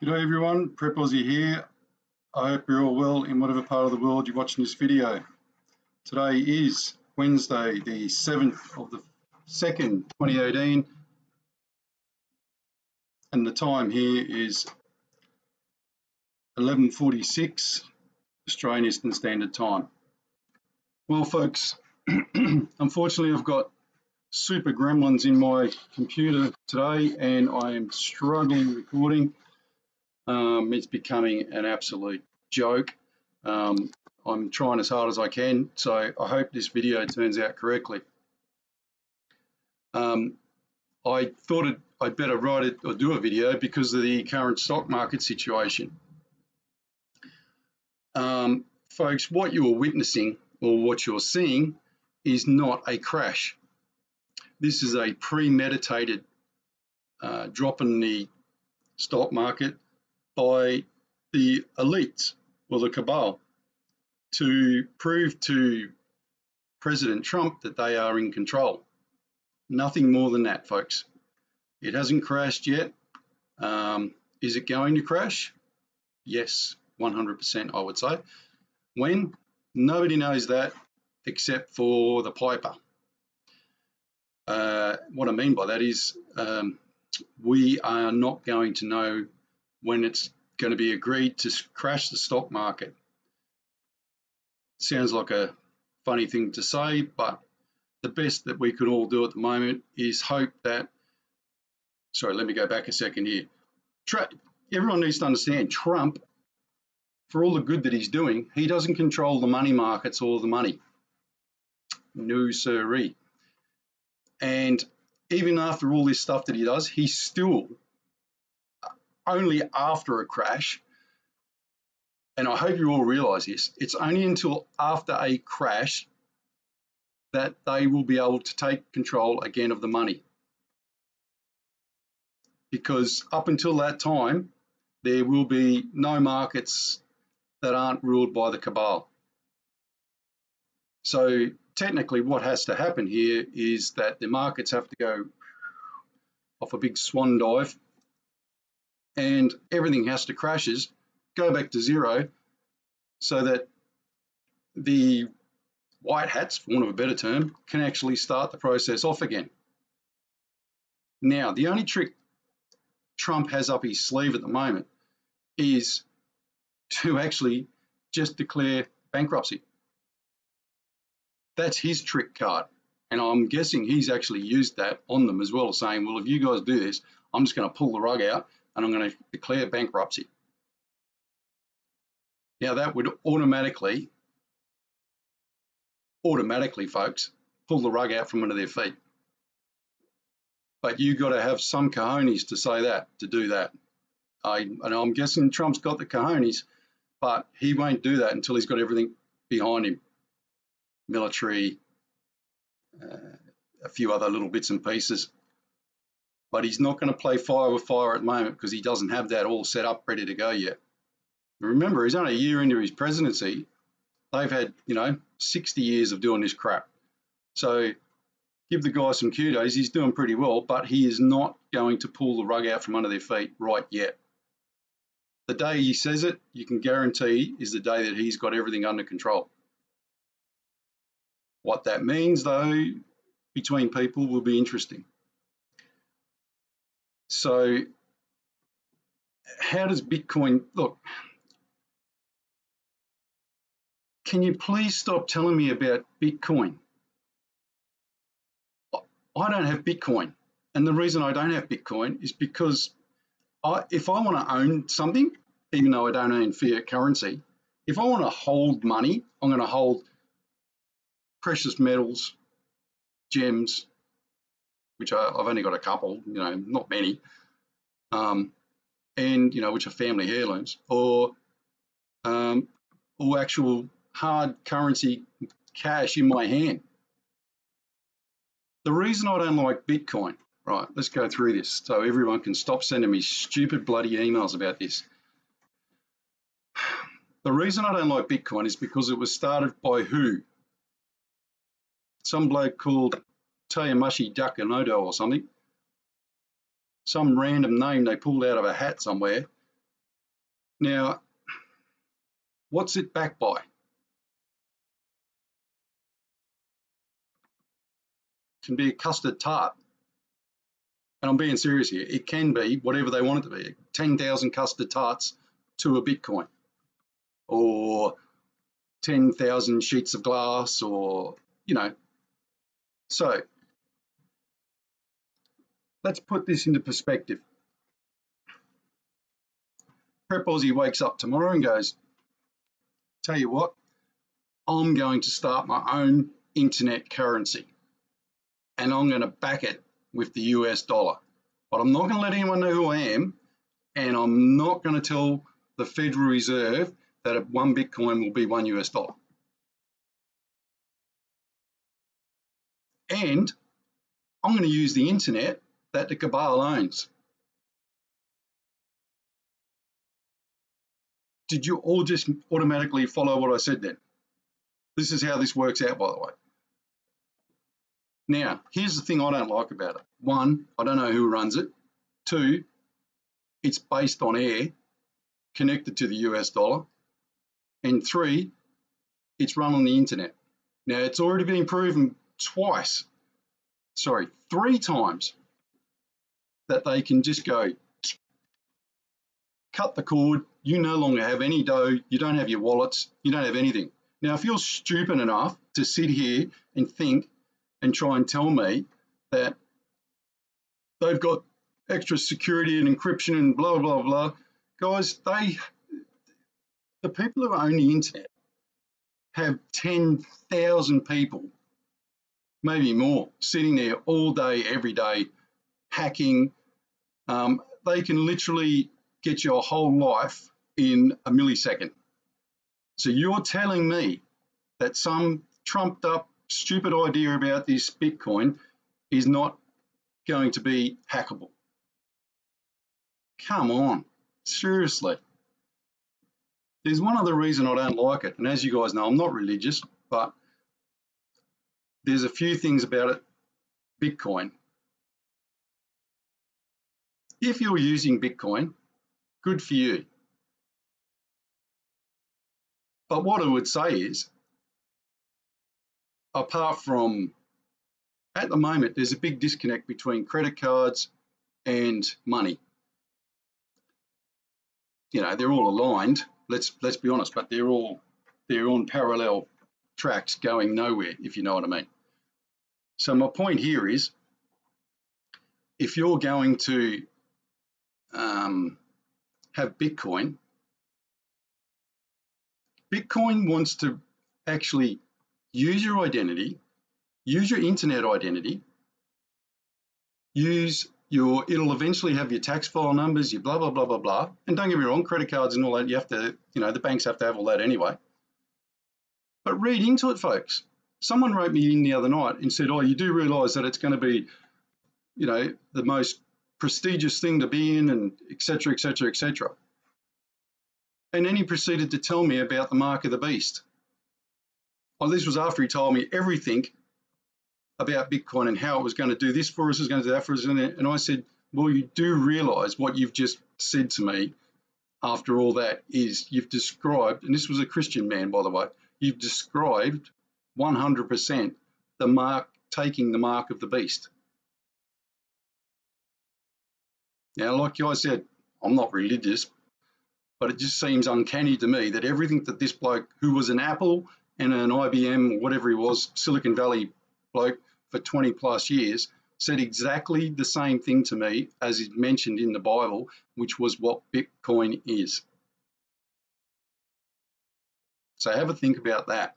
G'day everyone, Prep Aussie here. I hope you're all well in whatever part of the world you're watching this video. Today is Wednesday, the 7th of the 2nd, 2018, and the time here is 11:46 Australian Eastern Standard Time. Well folks, unfortunately I've got super gremlins in my computer today and I am struggling recording. It's becoming an absolute joke. I'm trying as hard as I can, so I hope this video turns out correctly. I thought I'd better write it or do a video because of the current stock market situation. Folks, what you're witnessing or what you're seeing is not a crash. This is a premeditated drop in the stock market by the elites or the cabal to prove to President Trump that they are in control. Nothing more than that, folks. It hasn't crashed yet. Is it going to crash? Yes, 100% I would say. When? Nobody knows that except for the piper. What I mean by that is we are not going to know when it's going to be agreed to crash the stock market. Sounds like a funny thing to say, but the best that we could all do at the moment is hope that, sorry, let me go back a second here. Everyone needs to understand Trump, for all the good that he's doing, he doesn't control the money markets or the money. No siree. And even after all this stuff that he does, he's still only after a crash, and I hope you all realise this, it's only until after a crash that they will be able to take control again of the money. Because up until that time, there will be no markets that aren't ruled by the cabal. So technically what has to happen here is that the markets have to go off a big swan dive and everything has to crashes, go back to zero, so that the white hats, for want of a better term, can actually start the process off again. Now, the only trick Trump has up his sleeve at the moment is to actually just declare bankruptcy. That's his trick card. And I'm guessing he's actually used that on them as well, saying, well, if you guys do this, I'm just going to pull the rug out and I'm going to declare bankruptcy. Now that would automatically, folks, pull the rug out from under their feet. But you got to have some cojones to say that, to do that. And I'm guessing Trump's got the cojones, but he won't do that until he's got everything behind him. Military, a few other little bits and pieces. But he's not going to play fire with fire at the moment because he doesn't have that all set up, ready to go yet. Remember, he's only a year into his presidency. They've had, 60 years of doing this crap. So give the guy some kudos. He's doing pretty well, but he is not going to pull the rug out from under their feet right yet. The day he says it, you can guarantee, is the day that he's got everything under control. What that means, though, between people will be interesting. So how does Bitcoin look? Can you please stop telling me about Bitcoin? I don't have Bitcoin. And the reason I don't have Bitcoin is because if I want to own something, even though I don't own fiat currency, if I want to hold money, I'm going to hold precious metals, gems, which I've only got a couple, not many, and which are family heirlooms, or actual hard currency cash in my hand. The reason I don't like Bitcoin, right, let's go through this so everyone can stop sending me stupid bloody emails about this. The reason I don't like Bitcoin is because it was started by who? Some bloke called Toyomashi Dakanodo or something. Some random name they pulled out of a hat somewhere. Now, what's it backed by? It can be a custard tart. And I'm being serious here. It can be whatever they want it to be. 10,000 custard tarts to a Bitcoin, or 10,000 sheets of glass, or, you know. So let's put this into perspective. Prep Aussie wakes up tomorrow and goes, tell you what, I'm going to start my own internet currency and I'm going to back it with the US dollar. But I'm not going to let anyone know who I am, and I'm not going to tell the Federal Reserve that one Bitcoin will be $1 US. And I'm going to use the internet that the Cabal owns. Did you all just automatically follow what I said then? This is how this works out, by the way. Now, here's the thing I don't like about it. One, I don't know who runs it. Two, it's based on air, connected to the US dollar. And three, it's run on the internet. Now, it's already been proven three times, that they can just go, cut the cord, you no longer have any dough, you don't have your wallets, you don't have anything. Now, if you're stupid enough to sit here and think and try and tell me that they've got extra security and encryption and blah, blah, blah, guys, the people who own the internet have 10,000 people, maybe more, sitting there all day, every day, hacking. They can literally get your whole life in a millisecond. So you're telling me that some trumped up stupid idea about this Bitcoin is not going to be hackable? Come on, seriously. There's one other reason I don't like it, and as you guys know, I'm not religious, but there's a few things about it. Bitcoin. If you're using Bitcoin, good for you. But what I would say is, apart from, at the moment, there's a big disconnect between credit cards and money. You know, they're all aligned, let's be honest, but they're on parallel tracks going nowhere, if you know what I mean. So my point here is, if you're going to have Bitcoin wants to actually use your identity, use your internet identity, it'll eventually have your tax file numbers, your blah, blah, blah, blah, blah. And don't get me wrong, credit cards and all that, you have to, the banks have to have all that anyway. But read into it, folks. Someone wrote me in the other night and said, oh, you do realise that it's going to be, the most prestigious thing to be in, and et cetera, et cetera, et cetera. And then he proceeded to tell me about the mark of the beast. Oh, this was after he told me everything about Bitcoin and how it was going to do this for us, it was going to do that for us. And I said, well, you do realise what you've just said to me after all that is you've described, and this was a Christian man, by the way, you've described 100% taking the mark of the beast. Now, like I said, I'm not religious, but it just seems uncanny to me that everything that this bloke, who was an Apple and an IBM, or whatever he was, Silicon Valley bloke for 20 plus years, said exactly the same thing to me as is mentioned in the Bible, which was what Bitcoin is. So have a think about that.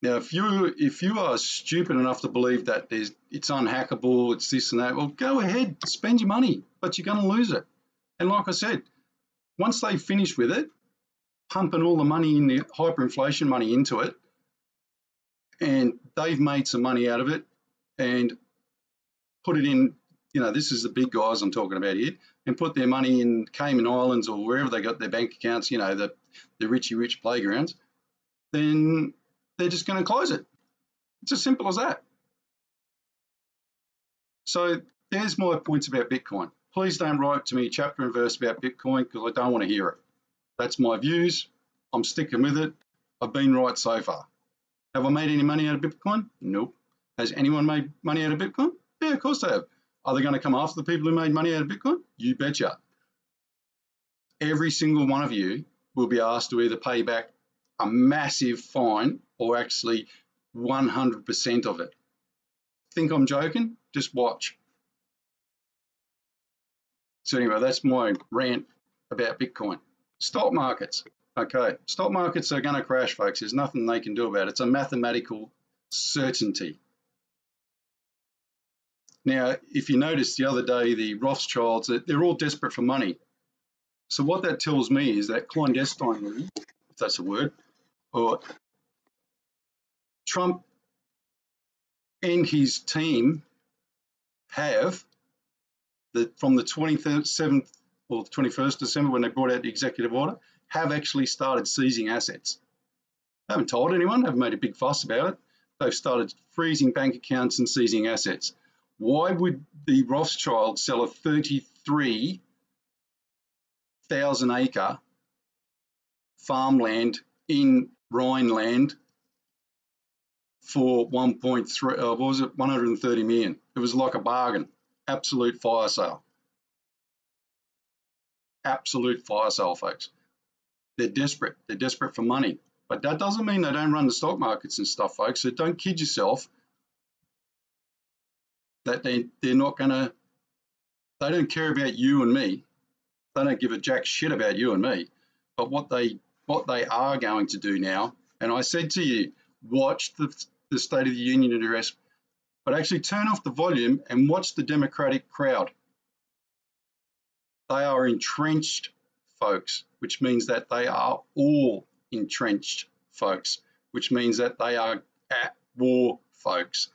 Now, if you are stupid enough to believe that it's unhackable, it's this and that, well, go ahead, spend your money, but you're going to lose it. And like I said, once they finish with it, pumping all the money in the hyperinflation money into it, and they've made some money out of it and put it in, this is the big guys I'm talking about here, and put their money in Cayman Islands or wherever they got their bank accounts, the richy rich playgrounds, then they're just going to close it. It's as simple as that. So there's my points about Bitcoin. please don't write to me chapter and verse about Bitcoin because I don't want to hear it. That's my views. I'm sticking with it. I've been right so far. Have I made any money out of Bitcoin? Nope. Has anyone made money out of Bitcoin? Yeah, of course they have. Are they going to come after the people who made money out of Bitcoin? You betcha. Every single one of you will be asked to either pay back a massive fine or actually 100% of it. Think I'm joking? Just watch. So anyway, that's my rant about Bitcoin. Stock markets. Okay, stock markets are going to crash, folks. There's nothing they can do about it. It's a mathematical certainty. Now, if you noticed the other day, the Rothschilds, they're all desperate for money. So what that tells me is that clandestinely, if that's a word, or Trump and his team have, from the 27th or the 21st December when they brought out the executive order, have actually started seizing assets. They haven't told anyone, haven't made a big fuss about it. They've started freezing bank accounts and seizing assets. Why would the Rothschilds sell a 33,000 acre farmland in Rhineland for 130 million? It was like a bargain. Absolute fire sale. Absolute fire sale, folks. They're desperate. They're desperate for money. But that doesn't mean they don't run the stock markets and stuff, folks. So don't kid yourself that they're not going to, they don't care about you and me. They don't give a jack shit about you and me. But what they are going to do now, and I said to you, watch the State of the Union address, but actually turn off the volume and watch the Democratic crowd. They are entrenched, folks, which means that they are all entrenched, folks, which means that they are at war, folks.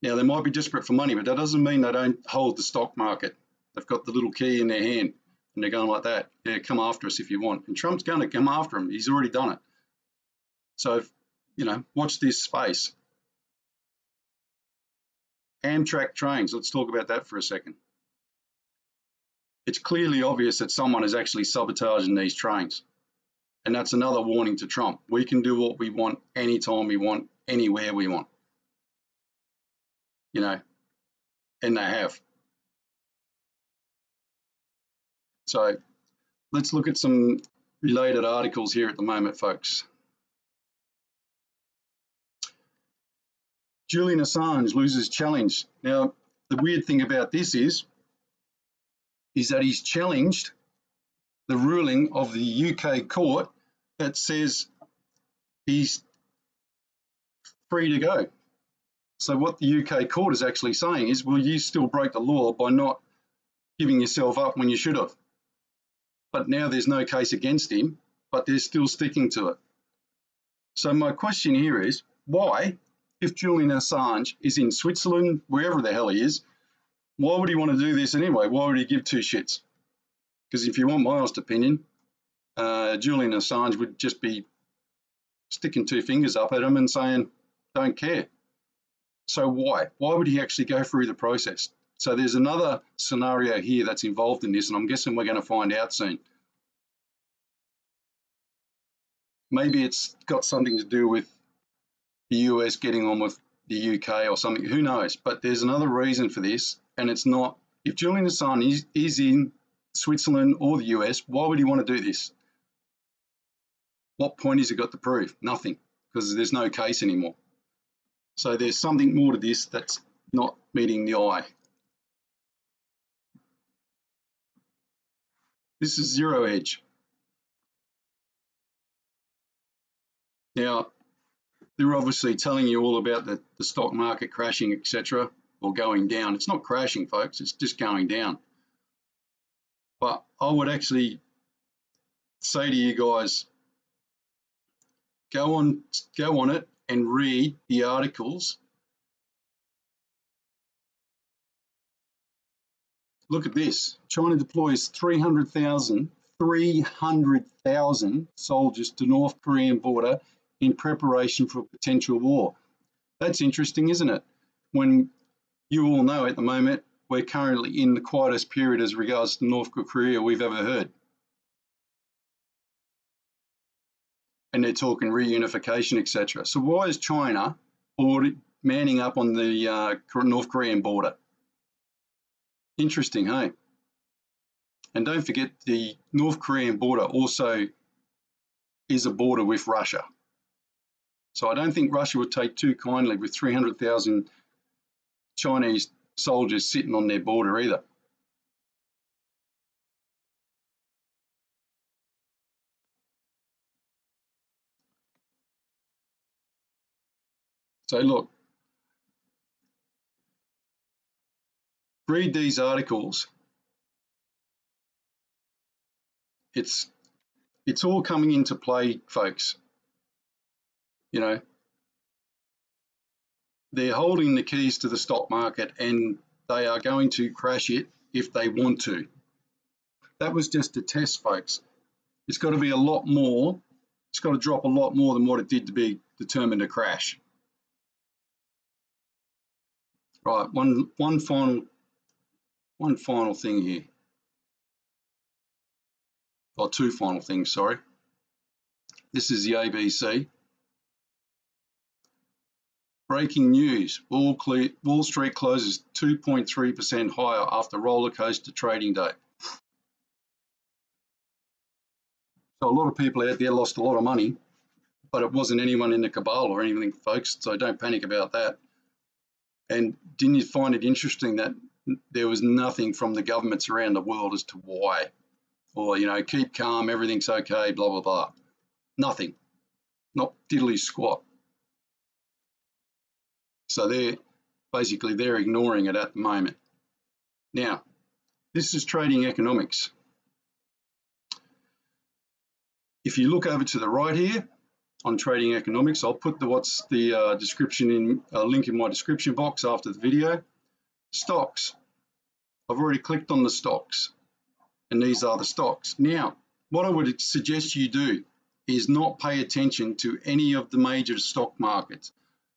Now, they might be desperate for money, but that doesn't mean they don't hold the stock market. They've got the little key in their hand, and they're going like that. Yeah, come after us if you want. And Trump's going to come after them. He's already done it. So, you know, watch this space. Amtrak trains, let's talk about that for a second. It's clearly obvious that someone is actually sabotaging these trains. And that's another warning to Trump. We can do what we want, anytime we want, anywhere we want. You know, and they have. So let's look at some related articles here at the moment, folks. Julian Assange loses challenge. Now, the weird thing about this is that he's challenged the ruling of the UK court that says he's free to go. So what the UK court is actually saying is, well, you still broke the law by not giving yourself up when you should have. But now there's no case against him, but they're still sticking to it. So my question here is, why, if Julian Assange is in Switzerland, wherever the hell he is, why would he want to do this anyway? Why would he give two shits? Because if you want my honest opinion, Julian Assange would just be sticking two fingers up at him and saying, don't care. So why? Why would he actually go through the process? So there's another scenario here that's involved in this, and I'm guessing we're going to find out soon. Maybe it's got something to do with the US getting on with the UK or something, who knows? But there's another reason for this, and it's not, if Julian Assange is in Switzerland or the US, why would he want to do this? What point has he got to prove? Nothing, because there's no case anymore. So there's something more to this that's not meeting the eye. This is Zero Hedge. Now, they're obviously telling you all about the stock market crashing, etc., or going down. It's not crashing, folks. It's just going down. But I would actually say to you guys, go on it and read the articles. Look at this. China deploys 300,000 soldiers to North Korean border in preparation for potential war. That's interesting, isn't it? When you all know at the moment we're currently in the quietest period as regards to North Korea we've ever heard. And they're talking reunification, etc. So why is China manning up on the North Korean border? Interesting, hey? And don't forget, the North Korean border also is a border with Russia. So I don't think Russia would take too kindly with 300,000 Chinese soldiers sitting on their border either. So look, read these articles. It's all coming into play, folks. You know, they're holding the keys to the stock market and they are going to crash it if they want to. That was just a test, folks. It's got to be a lot more. It's got to drop a lot more than what it did to be determined to crash. Right, one final thing here. Or two final things, sorry. This is the ABC. Breaking news, Wall Street closes 2.3% higher after roller coaster trading day. So a lot of people out there lost a lot of money, but it wasn't anyone in the cabal or anything, folks, so don't panic about that. And didn't you find it interesting that there was nothing from the governments around the world as to why? Or, you know, keep calm, everything's okay, blah, blah, blah. Nothing. Not diddly squat. So they're ignoring it at the moment. Now, this is trading economics. If you look over to the right here on trading economics, I'll put the description in link in my description box after the video. Stocks. I've already clicked on the stocks, and these are the stocks. Now, what I would suggest you do is not pay attention to any of the major stock markets,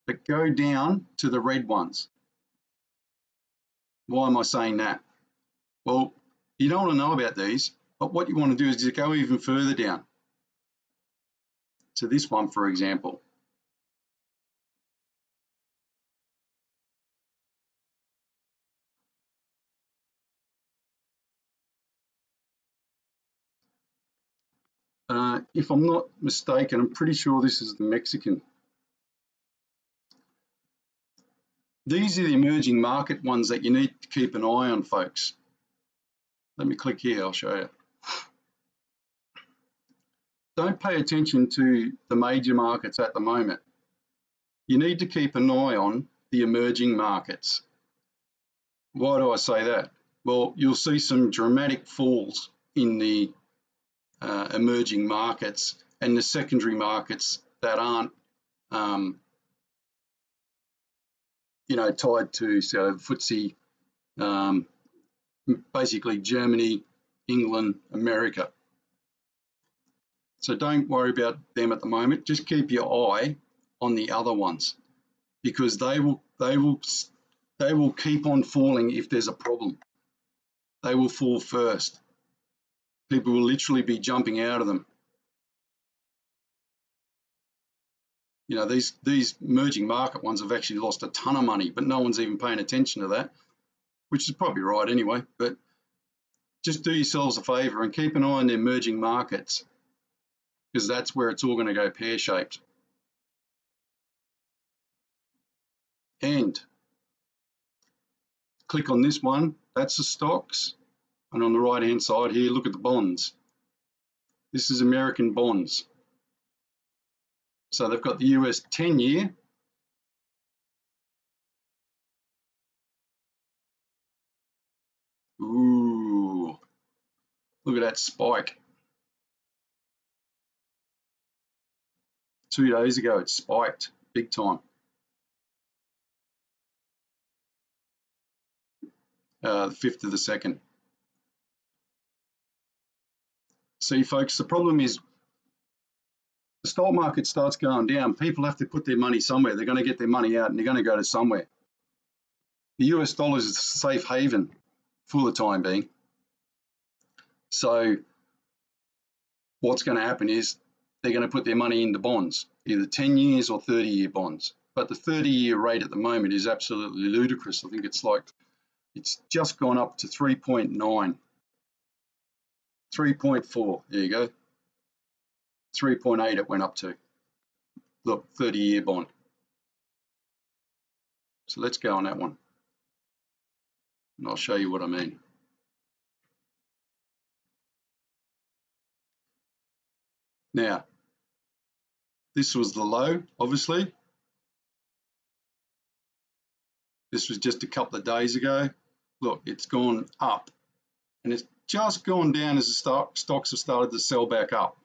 but go down to the red ones. Why am I saying that? Well, you don't want to know about these, but what you want to do is just go even further down to this one, for example. If I'm not mistaken, I'm pretty sure this is the Mexican. These are the emerging market ones that you need to keep an eye on, folks. Let me click here, I'll show you. Don't pay attention to the major markets at the moment. You need to keep an eye on the emerging markets. Why do I say that? Well, you'll see some dramatic falls in the emerging markets and the secondary markets that aren't you know, tied to, so FTSE, basically Germany, England, America. So don't worry about them at the moment. Just keep your eye on the other ones, because they will keep on falling if there's a problem. They will fall first. People will literally be jumping out of them. You know, these emerging market ones have actually lost a ton of money, but no one's even paying attention to that, which is probably right anyway. But just do yourselves a favor and keep an eye on the emerging markets, because that's where it's all going to go pear-shaped. And click on this one, that's the stocks. And on the right-hand side here, look at the bonds. This is American bonds. So they've got the US 10-year. Ooh, look at that spike. 2 days ago, it spiked big time. The 5th of the 2nd. See, folks, the problem is the stock market starts going down. People have to put their money somewhere. They're going to get their money out and they're going to go to somewhere. The US dollar is a safe haven for the time being. So what's going to happen is they're going to put their money into bonds, either 10 years or 30-year bonds. But the 30-year rate at the moment is absolutely ludicrous. I think it's just gone up to 3.9, 3.4, there you go. 3.8 it went up to. Look, 30-year bond. So let's go on that one. And I'll show you what I mean. Now, this was the low, obviously. This was just a couple of days ago. Look, it's gone up. And it's just gone down as the stocks have started to sell back up.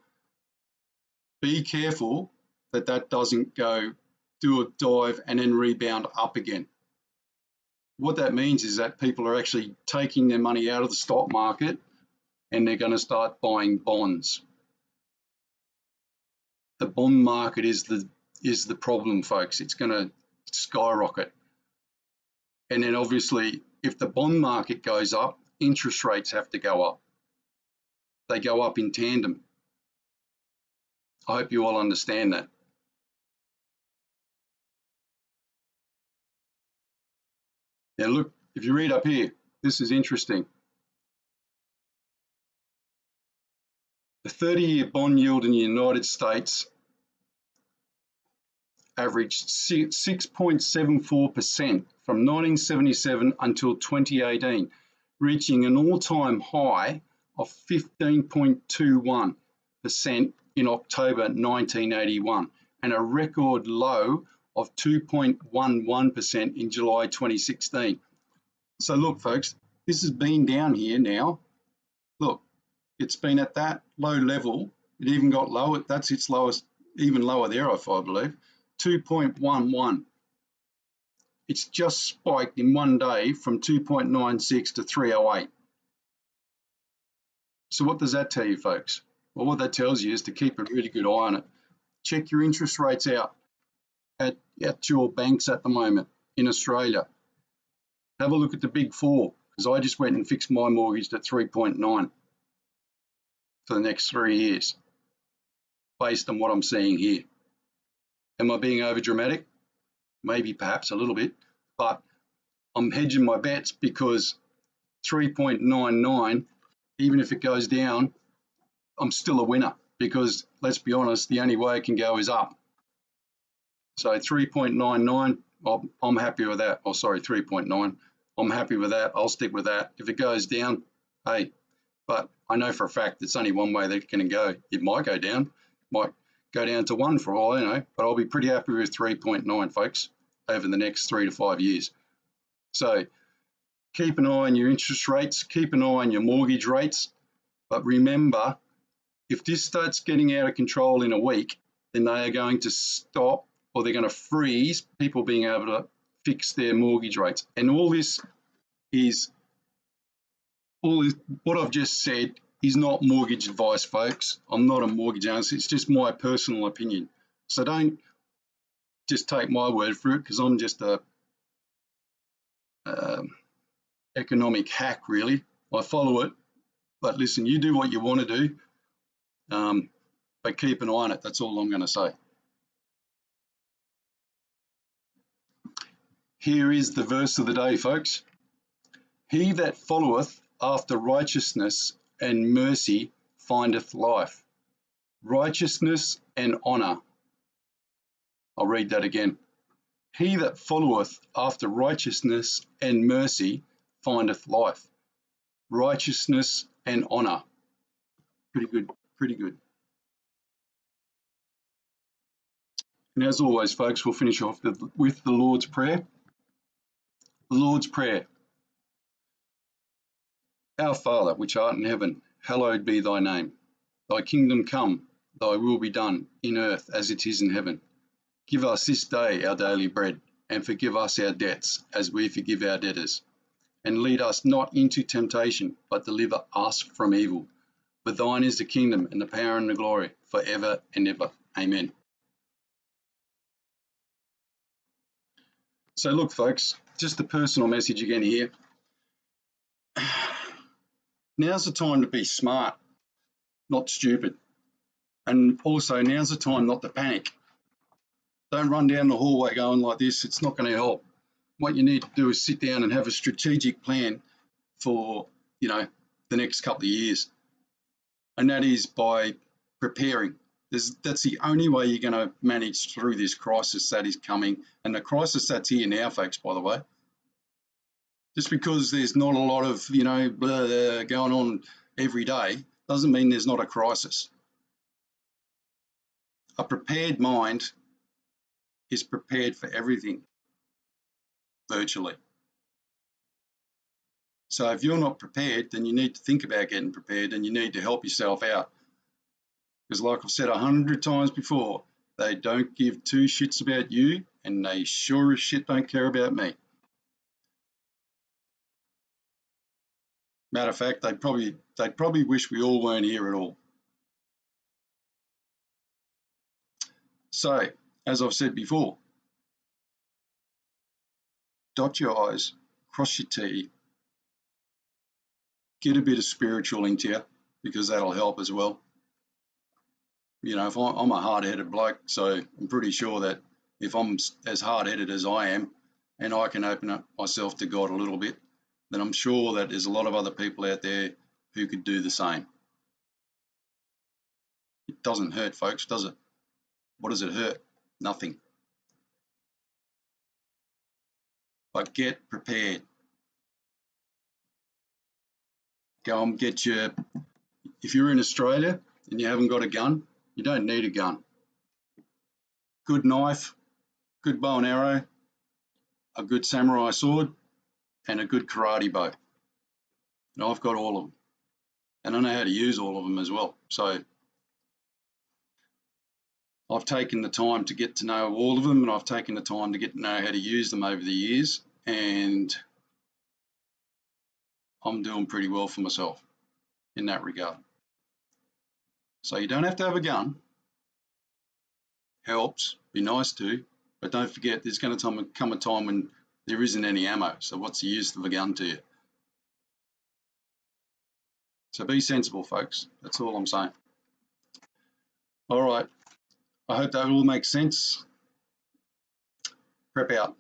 Be careful that that doesn't go do a dive and then rebound up again. What that means is that people are actually taking their money out of the stock market and they're going to start buying bonds. The bond market is the problem, folks. It's going to skyrocket. And then obviously, if the bond market goes up, interest rates have to go up. They go up in tandem. I hope you all understand that. Now look, if you read up here, this is interesting. The 30-year bond yield in the United States averaged 6.74% from 1977 until 2018, reaching an all-time high of 15.21% in October 1981 and a record low of 2.11% in July 2016. So look, folks, this has been down here now. Look, it's been at that low level. It even got lower. That's its lowest, even lower there, I believe, 2.11. It's just spiked in one day from 2.96 to 308. So what does that tell you, folks? Well, what that tells you is to keep a really good eye on it. Check your interest rates out at your banks at the moment in Australia. Have a look at the big four, because I just went and fixed my mortgage at 3.9 for the next 3 years, based on what I'm seeing here. Am I being over dramatic? Maybe, perhaps a little bit, but I'm hedging my bets because 3.99, even if it goes down, I'm still a winner, because let's be honest, the only way it can go is up. So 3.99, I'm happy with that. Oh, sorry, 3.9. I'm happy with that. I'll stick with that. If it goes down, hey, but I know for a fact it's only one way that it can go. It might go down, might go down to 1 for all I know, but I'll be pretty happy with 3.9, folks, over the next 3 to 5 years. So keep an eye on your interest rates, keep an eye on your mortgage rates, but remember, if this starts getting out of control in a week, then they are going to stop, or they're going to freeze people being able to fix their mortgage rates. And all this, what I've just said is not mortgage advice, folks. I'm not a mortgage analyst. It's just my personal opinion. So don't just take my word for it, because I'm just a economic hack, really. I follow it, but listen, you do what you want to do, but keep an eye on it. That's all I'm going to say. Here is the verse of the day, folks. He that followeth after righteousness and mercy findeth life, righteousness and honour. I'll read that again. He that followeth after righteousness and mercy findeth life, righteousness and honour. Pretty good, pretty good. And as always, folks, we'll finish off with the Lord's Prayer. The Lord's Prayer. Our Father, which art in heaven, hallowed be thy name. Thy kingdom come, thy will be done, in earth as it is in heaven. Give us this day our daily bread, and forgive us our debts, as we forgive our debtors. And lead us not into temptation, but deliver us from evil. For thine is the kingdom, and the power, and the glory, for ever and ever. Amen. So look, folks, just a personal message again here. Now's the time to be smart, not stupid. And also, now's the time not to panic. Don't run down the hallway going like this. It's not going to help. What you need to do is sit down and have a strategic plan for, the next couple of years. And that is by preparing. That's the only way you're going to manage through this crisis that is coming. And the crisis that's here now, folks, by the way. Just because there's not a lot of, blah, blah, going on every day doesn't mean there's not a crisis. A prepared mind is prepared for everything, virtually. So if you're not prepared, then you need to think about getting prepared and you need to help yourself out. Because like I've said 100 times before, they don't give two shits about you and they sure as shit don't care about me. Matter of fact, they'd probably wish we all weren't here at all. So, as I've said before, dot your I's, cross your T, get a bit of spiritual into you because that'll help as well. If I'm a hard-headed bloke, so I'm pretty sure that if I'm as hard-headed as I am and I can open up myself to God a little bit, then I'm sure that there's a lot of other people out there who could do the same. It doesn't hurt, folks, does it? What does it hurt? Nothing. But get prepared. Go and get your, if you're in Australia and you haven't got a gun, you don't need a gun. Good knife, good bow and arrow, a good samurai sword, and a good karate bow. And I've got all of them. And I know how to use all of them as well. So I've taken the time to get to know all of them, and I've taken the time to get to know how to use them over the years, and I'm doing pretty well for myself in that regard. So you don't have to have a gun. Helps, be nice to, but don't forget there's going to come a time when there isn't any ammo. So what's the use of a gun to you? So be sensible, folks. That's all I'm saying. All right. I hope that all makes sense. Prep out.